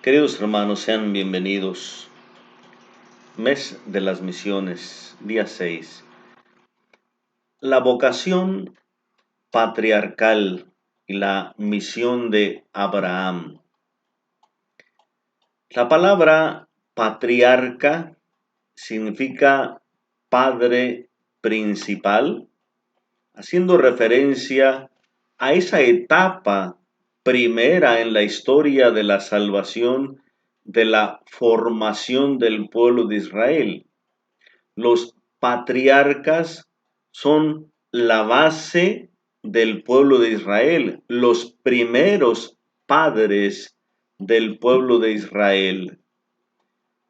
Queridos hermanos, sean bienvenidos. Mes de las Misiones, día 6. La vocación patriarcal y la misión de Abraham. La palabra patriarca significa padre principal, haciendo referencia a esa etapa primera en la historia de la salvación, de la formación del pueblo de Israel. Los patriarcas son la base del pueblo de Israel, los primeros padres del pueblo de Israel.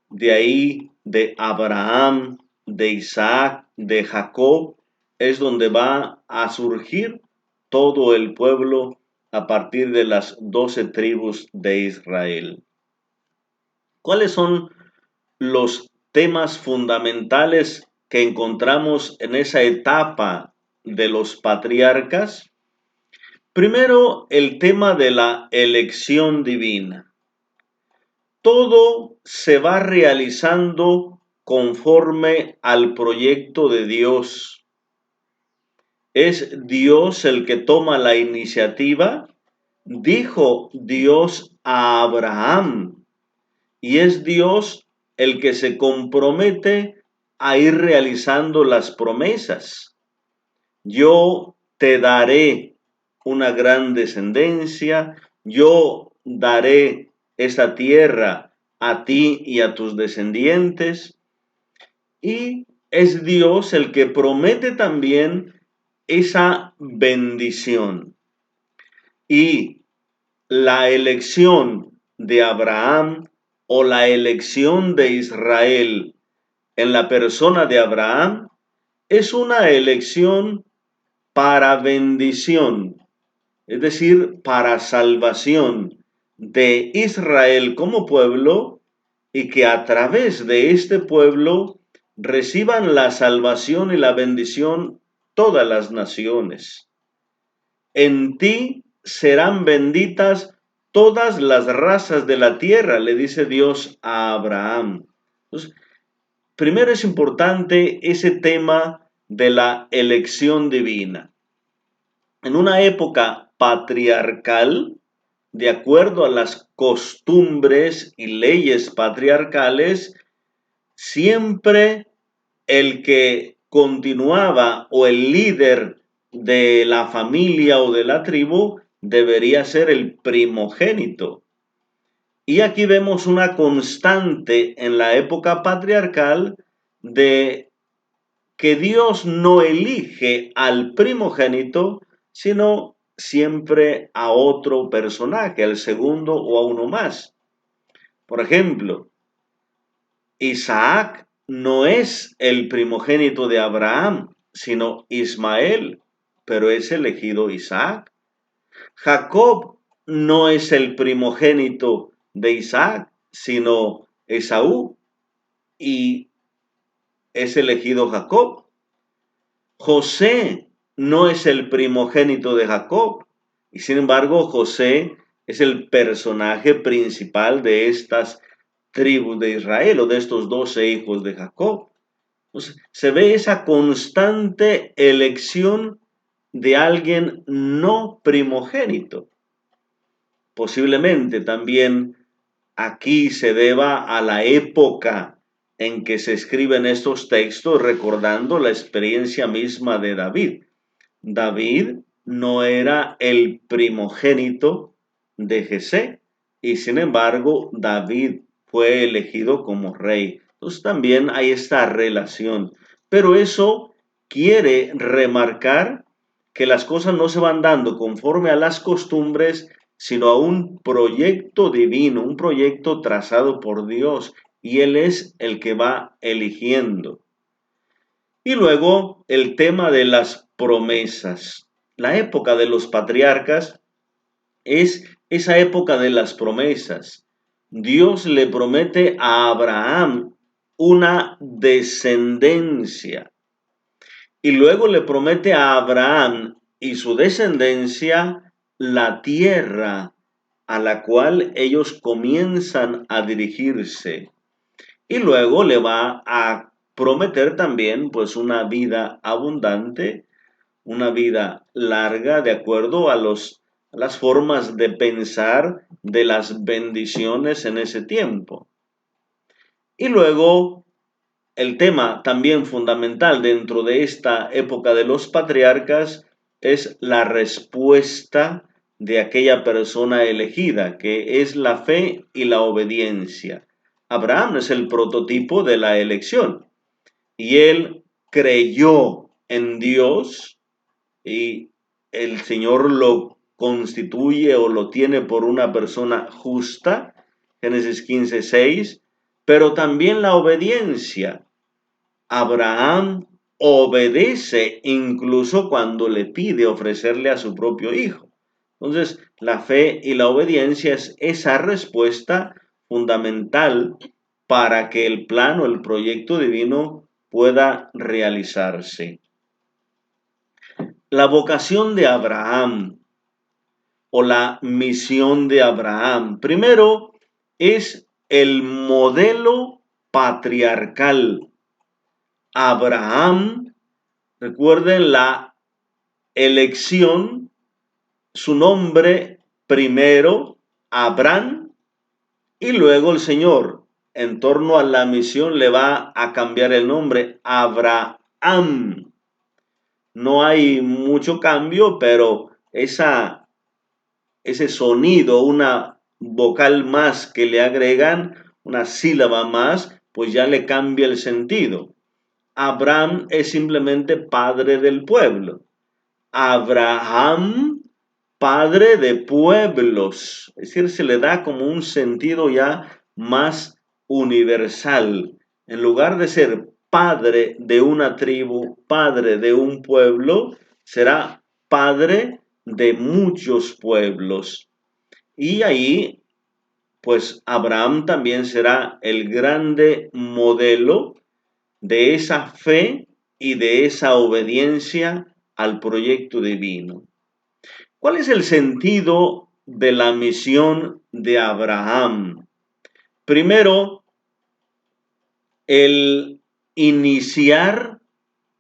De ahí, de Abraham, de Isaac, de Jacob, es donde va a surgir todo el pueblo a partir de las 12 tribus de Israel. ¿Cuáles son los temas fundamentales que encontramos en esa etapa de los patriarcas? Primero, el tema de la elección divina. Todo se va realizando conforme al proyecto de Dios. Es Dios el que toma la iniciativa. Dijo Dios a Abraham, y es Dios el que se compromete a ir realizando las promesas. Yo te daré una gran descendencia, yo daré esta tierra a ti y a tus descendientes. Y es Dios el que promete también esa bendición. Y la elección de Abraham o la elección de Israel en la persona de Abraham es una elección para bendición, es decir, para salvación de Israel como pueblo, y que a través de este pueblo reciban la salvación y la bendición todas las naciones. En ti serán benditas todas las razas de la tierra, le dice Dios a Abraham. Entonces, primero es importante ese tema de la elección divina. En una época patriarcal, de acuerdo a las costumbres y leyes patriarcales, siempre el que continuaba o el líder de la familia o de la tribu debería ser el primogénito. Y aquí vemos una constante en la época patriarcal de que Dios no elige al primogénito, sino siempre a otro personaje, al segundo o a uno más. Por ejemplo, Isaac no es el primogénito de Abraham, sino Ismael, pero es elegido Isaac. Jacob no es el primogénito de Isaac, sino Esaú, y es elegido Jacob. José no es el primogénito de Jacob, y sin embargo José es el personaje principal de estas tribus de Israel o de estos 12 hijos de Jacob. Entonces, se ve esa constante elección de alguien no primogénito. Posiblemente también aquí se deba a la época en que se escriben estos textos, recordando la experiencia misma de David. David no era el primogénito de Jesé, y sin embargo David fue elegido como rey. Entonces también hay esta relación, pero eso quiere remarcar que las cosas no se van dando conforme a las costumbres, sino a un proyecto divino, un proyecto trazado por Dios, y Él es el que va eligiendo. Y luego el tema de las promesas. La época de los patriarcas es esa época de las promesas. Dios le promete a Abraham una descendencia, y luego le promete a Abraham y su descendencia la tierra a la cual ellos comienzan a dirigirse. Y luego le va a prometer también pues una vida abundante, una vida larga, de acuerdo a las formas de pensar de las bendiciones en ese tiempo. Y luego el tema también fundamental dentro de esta época de los patriarcas es la respuesta de aquella persona elegida, que es la fe y la obediencia. Abraham es el prototipo de la elección y él creyó en Dios y el Señor lo constituye o lo tiene por una persona justa, Génesis 15:6, pero también la obediencia. Abraham obedece incluso cuando le pide ofrecerle a su propio hijo. Entonces, la fe y la obediencia es esa respuesta fundamental para que el plan o el proyecto divino pueda realizarse. La vocación de Abraham o la misión de Abraham, primero, es el modelo patriarcal. Abraham, recuerden la elección, su nombre primero, Abraham, y luego el Señor, en torno a la misión, le va a cambiar el nombre, Abraham. No hay mucho cambio, pero ese sonido, una vocal más que le agregan, una sílaba más, pues ya le cambia el sentido. Abraham es simplemente padre del pueblo. Abraham, padre de pueblos. Es decir, se le da como un sentido ya más universal. En lugar de ser padre de una tribu, padre de un pueblo, será padre de muchos pueblos. Y ahí, pues Abraham también será el grande modelo de esa fe y de esa obediencia al proyecto divino. ¿Cuál es el sentido de la misión de Abraham? Primero, el iniciar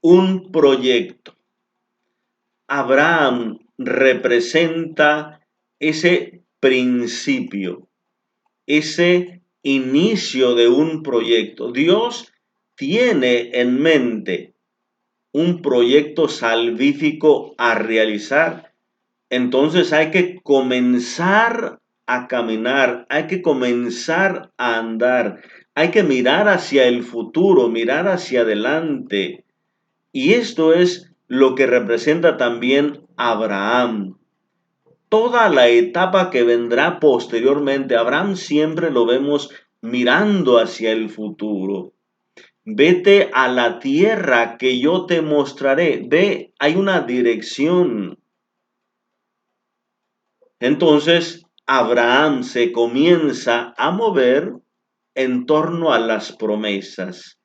un proyecto. Abraham representa ese principio, ese inicio de un proyecto. Dios tiene en mente un proyecto salvífico a realizar. Entonces hay que comenzar a caminar, hay que comenzar a andar, hay que mirar hacia el futuro, mirar hacia adelante. Y esto es lo que representa también Abraham. Toda la etapa que vendrá posteriormente, Abraham siempre lo vemos mirando hacia el futuro. Vete a la tierra que yo te mostraré. Ve, hay una dirección. Entonces, Abraham se comienza a mover en torno a las promesas,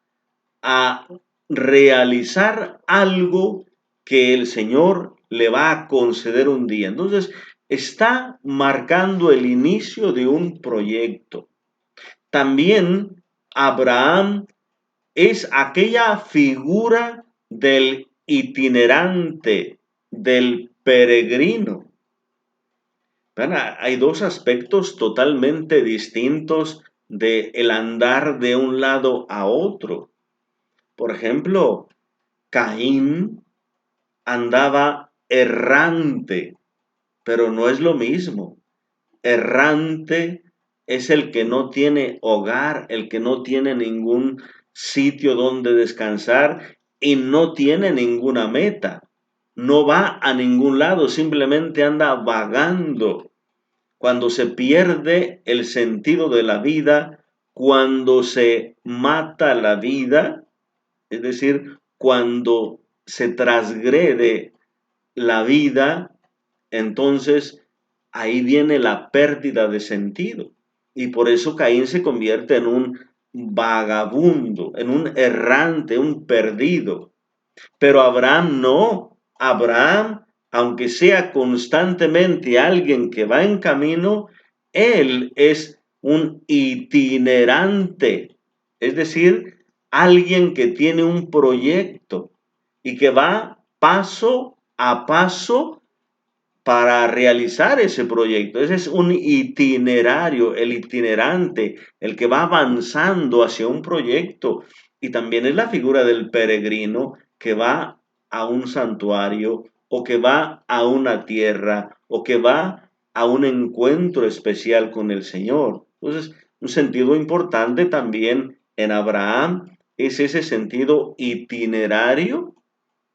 a realizar algo que el Señor le va a conceder un día. Entonces, está marcando el inicio de un proyecto. También Abraham es aquella figura del itinerante, del peregrino. Hay dos aspectos totalmente distintos de el andar de un lado a otro. Por ejemplo, Caín andaba errante, pero no es lo mismo. Errante es el que no tiene hogar, el que no tiene ningún sitio donde descansar y no tiene ninguna meta. No va a ningún lado, simplemente anda vagando. Cuando se pierde el sentido de la vida, cuando se mata la vida, es decir, cuando se transgrede la vida, entonces ahí viene la pérdida de sentido. Y por eso Caín se convierte en un vagabundo, en un errante, un perdido. Pero Abraham no. Abraham, aunque sea constantemente alguien que va en camino, Él es un itinerante, es decir, alguien que tiene un proyecto y que va paso a paso para realizar ese proyecto. Ese es un itinerario, el itinerante, el que va avanzando hacia un proyecto. Y también es la figura del peregrino que va a un santuario o que va a una tierra o que va a un encuentro especial con el Señor. Entonces, un sentido importante también en Abraham es ese sentido itinerario,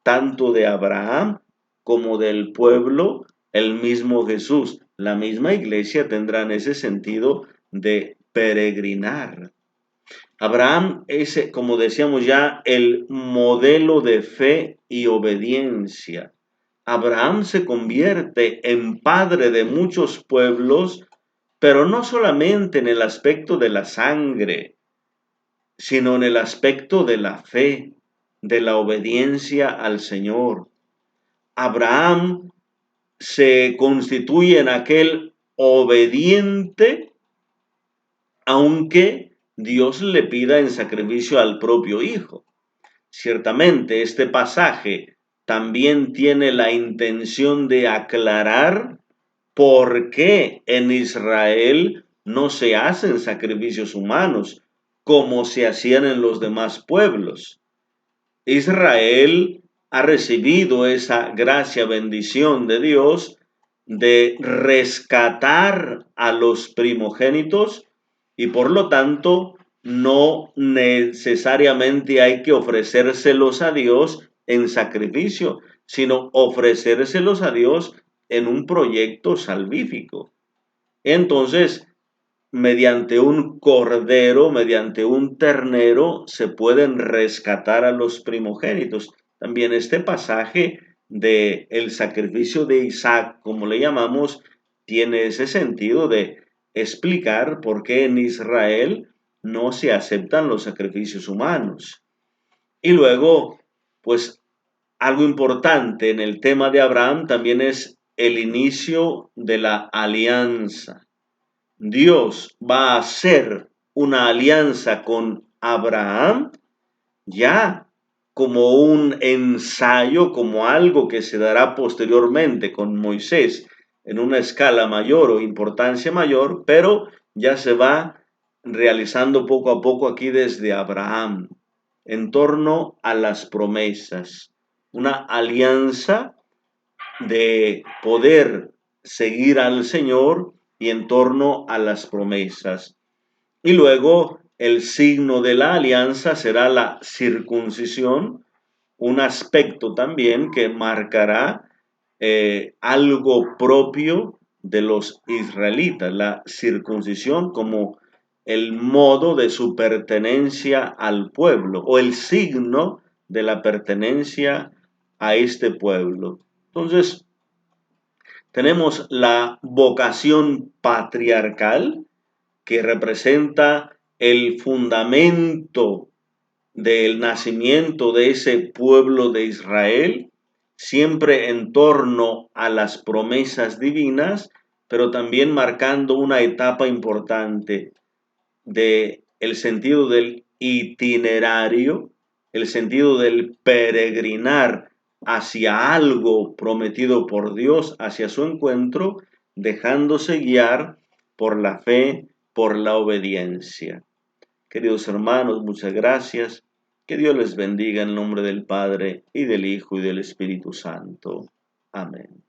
tanto de Abraham como del pueblo, el mismo Jesús. La misma iglesia tendrá en ese sentido de peregrinar. Abraham es, como decíamos ya, el modelo de fe y obediencia. Abraham se convierte en padre de muchos pueblos, pero no solamente en el aspecto de la sangre, sino en el aspecto de la fe, de la obediencia al Señor. Abraham se constituye en aquel obediente, aunque Dios le pida en sacrificio al propio hijo. Ciertamente, este pasaje también tiene la intención de aclarar por qué en Israel no se hacen sacrificios humanos como se hacían en los demás pueblos. Israel ha recibido esa gracia, bendición de Dios de rescatar a los primogénitos y por lo tanto no necesariamente hay que ofrecérselos a Dios en sacrificio, sino ofrecérselos a Dios en un proyecto salvífico. Entonces, mediante un cordero, mediante un ternero, se pueden rescatar a los primogénitos. También este pasaje de el sacrificio de Isaac, como le llamamos, tiene ese sentido de explicar por qué en Israel no se aceptan los sacrificios humanos. Y luego, pues algo importante en el tema de Abraham también es el inicio de la alianza. Dios va a hacer una alianza con Abraham ya como un ensayo, como algo que se dará posteriormente con Moisés en una escala mayor o importancia mayor, pero ya se va realizando poco a poco aquí desde Abraham en torno a las promesas, una alianza de poder seguir al Señor y en torno a las promesas. Y luego el signo de la alianza será la circuncisión, un aspecto también que marcará algo propio de los israelitas, la circuncisión como el modo de su pertenencia al pueblo o el signo de la pertenencia a este pueblo. Entonces, tenemos la vocación patriarcal, que representa el fundamento del nacimiento de ese pueblo de Israel, siempre en torno a las promesas divinas, pero también marcando una etapa importante de el sentido del itinerario, el sentido del peregrinar hacia algo prometido por Dios, hacia su encuentro, dejándose guiar por la fe, por la obediencia. Queridos hermanos, muchas gracias. Que Dios les bendiga en nombre del Padre, y del Hijo, y del Espíritu Santo. Amén.